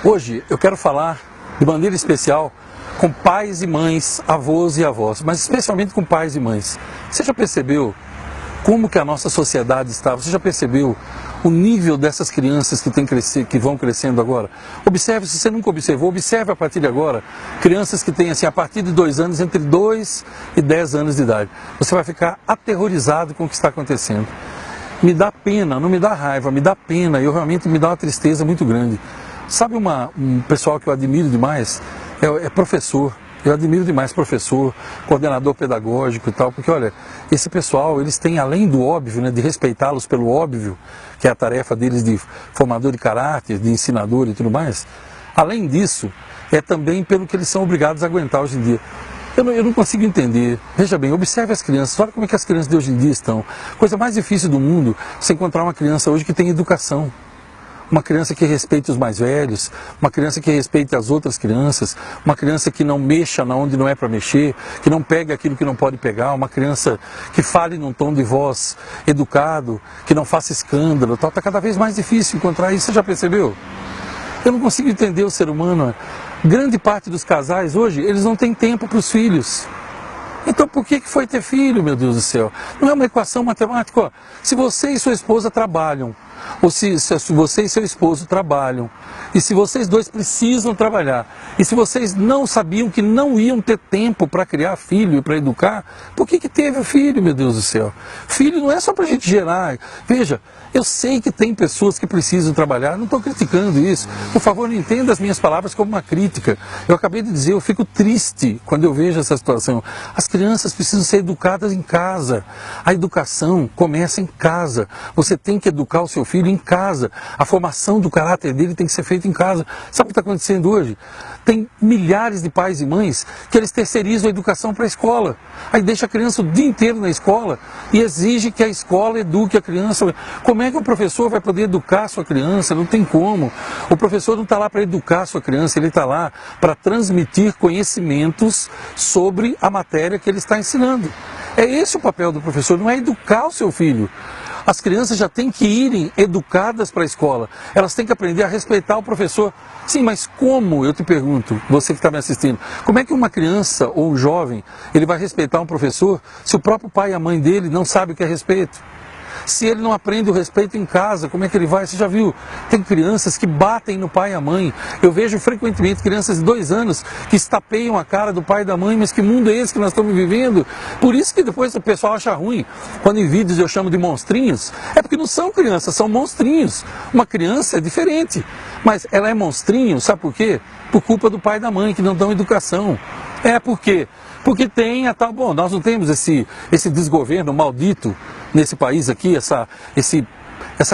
Hoje eu quero falar de maneira especial com pais e mães, avós e avós, mas especialmente com pais e mães. Você já percebeu como que a nossa sociedade está? Você já percebeu o nível dessas crianças que vão crescendo agora? Observe, se você nunca observou, observe a partir de agora, crianças que têm assim, a partir de 2 anos, entre 2 e 10 anos de idade. Você vai ficar aterrorizado com o que está acontecendo. Me dá pena, não me dá raiva, me dá pena, eu realmente me dá uma tristeza muito grande. Sabe um pessoal que eu admiro demais? É professor. Eu admiro demais professor, coordenador pedagógico e tal, porque olha, esse pessoal, eles têm além do óbvio, né, de respeitá-los pelo óbvio, que é a tarefa deles de formador de caráter, de ensinador e tudo mais, além disso, é também pelo que eles são obrigados a aguentar hoje em dia. Eu não consigo entender. Veja bem, observe as crianças, olha como é que as crianças de hoje em dia estão. Coisa mais difícil do mundo, você encontrar uma criança hoje que tem educação. Uma criança que respeite os mais velhos, uma criança que respeite as outras crianças, uma criança que não mexa onde não é para mexer, que não pegue aquilo que não pode pegar, uma criança que fale num tom de voz educado, que não faça escândalo, tal. Está cada vez mais difícil encontrar isso, você já percebeu? Eu não consigo entender o ser humano. Grande parte dos casais hoje, eles não têm tempo para os filhos. Então por que foi ter filho, meu Deus do céu? Não é uma equação matemática, ó. Se você e sua esposa trabalham, ou se você e seu esposo trabalham, e se vocês dois precisam trabalhar, e se vocês não sabiam que não iam ter tempo para criar filho e para educar, por que teve o filho, meu Deus do céu? Filho não é só para a gente gerar. Veja, eu sei que tem pessoas que precisam trabalhar, não estou criticando isso. Por favor, não entenda as minhas palavras como uma crítica. Eu acabei de dizer, eu fico triste quando eu vejo essa situação. As crianças precisam ser educadas em casa. A educação começa em casa. Você tem que educar o seu filho em casa. A formação do caráter dele tem que ser feita em casa. Sabe o que está acontecendo hoje? Tem milhares de pais e mães que eles terceirizam a educação para a escola. Aí deixa a criança o dia inteiro na escola e exige que a escola eduque a criança. Como é que o professor vai poder educar a sua criança? Não tem como. O professor não está lá para educar a sua criança, ele está lá para transmitir conhecimentos sobre a matéria que ele está ensinando. É esse o papel do professor, não é educar o seu filho. As crianças já têm que irem educadas para a escola. Elas têm que aprender a respeitar o professor. Sim, mas como, eu te pergunto, você que está me assistindo, como é que uma criança ou um jovem, ele vai respeitar um professor se o próprio pai e a mãe dele não sabem o que é respeito? Se ele não aprende o respeito em casa, como é que ele vai? Você já viu? Tem crianças que batem no pai e a mãe. Eu vejo frequentemente crianças de 2 anos que estapeiam a cara do pai e da mãe, mas que mundo é esse que nós estamos vivendo? Por isso que depois o pessoal acha ruim. Quando em vídeos eu chamo de monstrinhos, é porque não são crianças, são monstrinhos. Uma criança é diferente, mas ela é monstrinho, sabe por quê? Por culpa do pai e da mãe, que não dão educação. Por quê? Porque tem a tal... Bom, nós não temos esse desgoverno maldito nesse país aqui, essa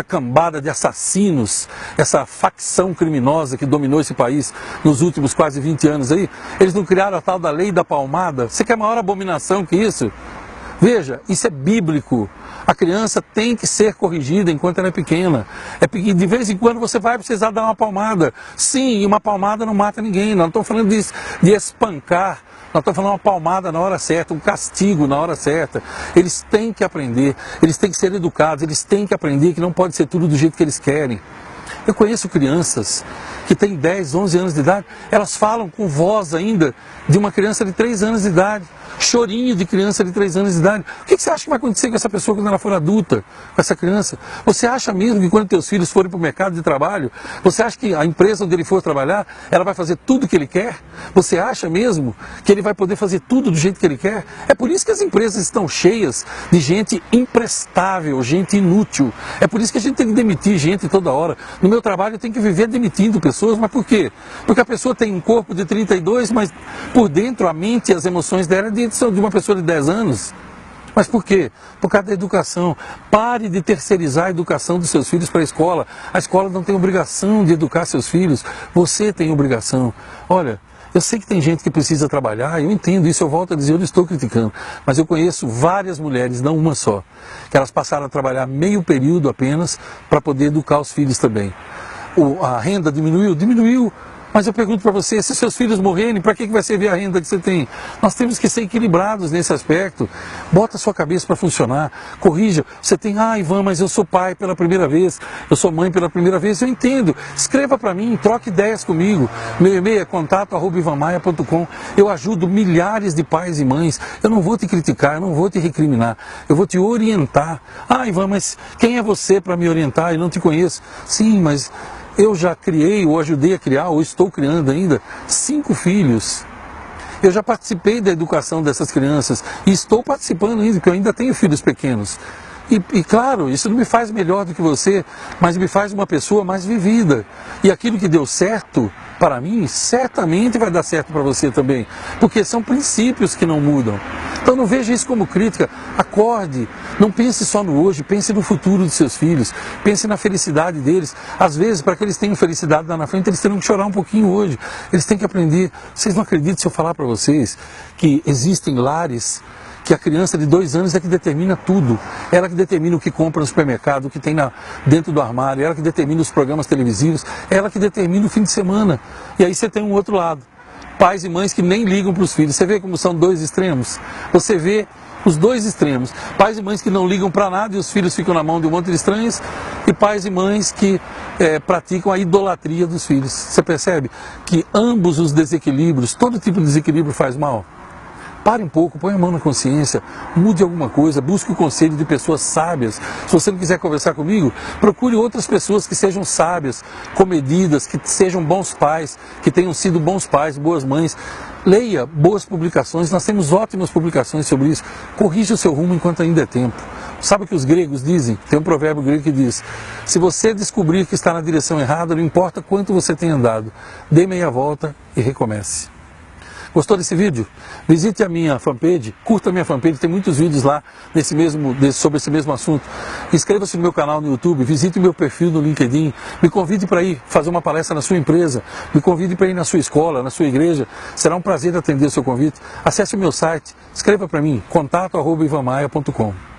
cambada de assassinos, essa facção criminosa que dominou esse país nos últimos quase 20 anos aí. Eles não criaram a tal da lei da palmada? Você quer maior abominação que isso? Veja, isso é bíblico. A criança tem que ser corrigida enquanto ela é pequena. De vez em quando você vai precisar dar uma palmada. Sim, uma palmada não mata ninguém. Nós não estamos falando de espancar. Nós estamos falando de uma palmada na hora certa, um castigo na hora certa. Eles têm que aprender, eles têm que ser educados, eles têm que aprender que não pode ser tudo do jeito que eles querem. Eu conheço crianças que têm 10, 11 anos de idade, elas falam com voz ainda de uma criança de 3 anos de idade, chorinho de criança de 3 anos de idade. O que você acha que vai acontecer com essa pessoa quando ela for adulta, com essa criança? Você acha mesmo que quando teus filhos forem para o mercado de trabalho, você acha que a empresa onde ele for trabalhar, ela vai fazer tudo o que ele quer? Você acha mesmo que ele vai poder fazer tudo do jeito que ele quer? É por isso que as empresas estão cheias de gente imprestável, gente inútil. É por isso que a gente tem que demitir gente toda hora. No meu trabalho eu tenho que viver demitindo pessoas, mas por quê? Porque a pessoa tem um corpo de 32, mas por dentro a mente e as emoções dela são de uma pessoa de 10 anos. Mas por quê? Por causa da educação. Pare de terceirizar a educação dos seus filhos para a escola. A escola não tem obrigação de educar seus filhos. Você tem obrigação. Olha, eu sei que tem gente que precisa trabalhar, eu entendo isso, eu volto a dizer, eu não estou criticando. Mas eu conheço várias mulheres, não uma só, que elas passaram a trabalhar meio período apenas para poder educar os filhos também. A renda diminuiu? Diminuiu. Mas eu pergunto para você, se seus filhos morrerem, para que vai servir a renda que você tem? Nós temos que ser equilibrados nesse aspecto. Bota a sua cabeça para funcionar, corrija. Você tem, Ivan, mas eu sou pai pela primeira vez, eu sou mãe pela primeira vez, eu entendo. Escreva para mim, troque ideias comigo. Meu e-mail é contato@ivanmaia.com. Eu ajudo milhares de pais e mães. Eu não vou te criticar, eu não vou te recriminar, eu vou te orientar. Ivan, mas quem é você para me orientar? Eu não te conheço. Sim, mas eu já criei, ou ajudei a criar, ou estou criando ainda, 5 filhos. Eu já participei da educação dessas crianças e estou participando ainda, porque eu ainda tenho filhos pequenos. E claro, isso não me faz melhor do que você, mas me faz uma pessoa mais vivida. E aquilo que deu certo para mim, certamente vai dar certo para você também, porque são princípios que não mudam. Então não veja isso como crítica, acorde, não pense só no hoje, pense no futuro dos seus filhos, pense na felicidade deles. Às vezes, para que eles tenham felicidade lá na frente, eles terão que chorar um pouquinho hoje, eles têm que aprender. Vocês não acreditam se eu falar para vocês que existem lares que a criança de 2 anos é que determina tudo. Ela que determina o que compra no supermercado, o que tem dentro do armário, ela que determina os programas televisivos, ela que determina o fim de semana. E aí você tem um outro lado. Pais e mães que nem ligam para os filhos. Você vê como são 2 extremos? Você vê os 2 extremos. Pais e mães que não ligam para nada e os filhos ficam na mão de um monte de estranhos. E pais e mães que praticam a idolatria dos filhos. Você percebe que ambos os desequilíbrios, todo tipo de desequilíbrio faz mal? Pare um pouco, põe a mão na consciência, mude alguma coisa, busque o conselho de pessoas sábias. Se você não quiser conversar comigo, procure outras pessoas que sejam sábias, comedidas, que sejam bons pais, que tenham sido bons pais, boas mães. Leia boas publicações, nós temos ótimas publicações sobre isso. Corrija o seu rumo enquanto ainda é tempo. Sabe o que os gregos dizem? Tem um provérbio grego que diz: se você descobrir que está na direção errada, não importa quanto você tenha andado, dê meia volta e recomece. Gostou desse vídeo? Visite a minha fanpage, curta a minha fanpage, tem muitos vídeos lá sobre esse mesmo assunto. Inscreva-se no meu canal no YouTube, visite o meu perfil no LinkedIn, me convide para ir fazer uma palestra na sua empresa, me convide para ir na sua escola, na sua igreja, será um prazer atender o seu convite. Acesse o meu site, escreva para mim, contato@ivanmaia.com.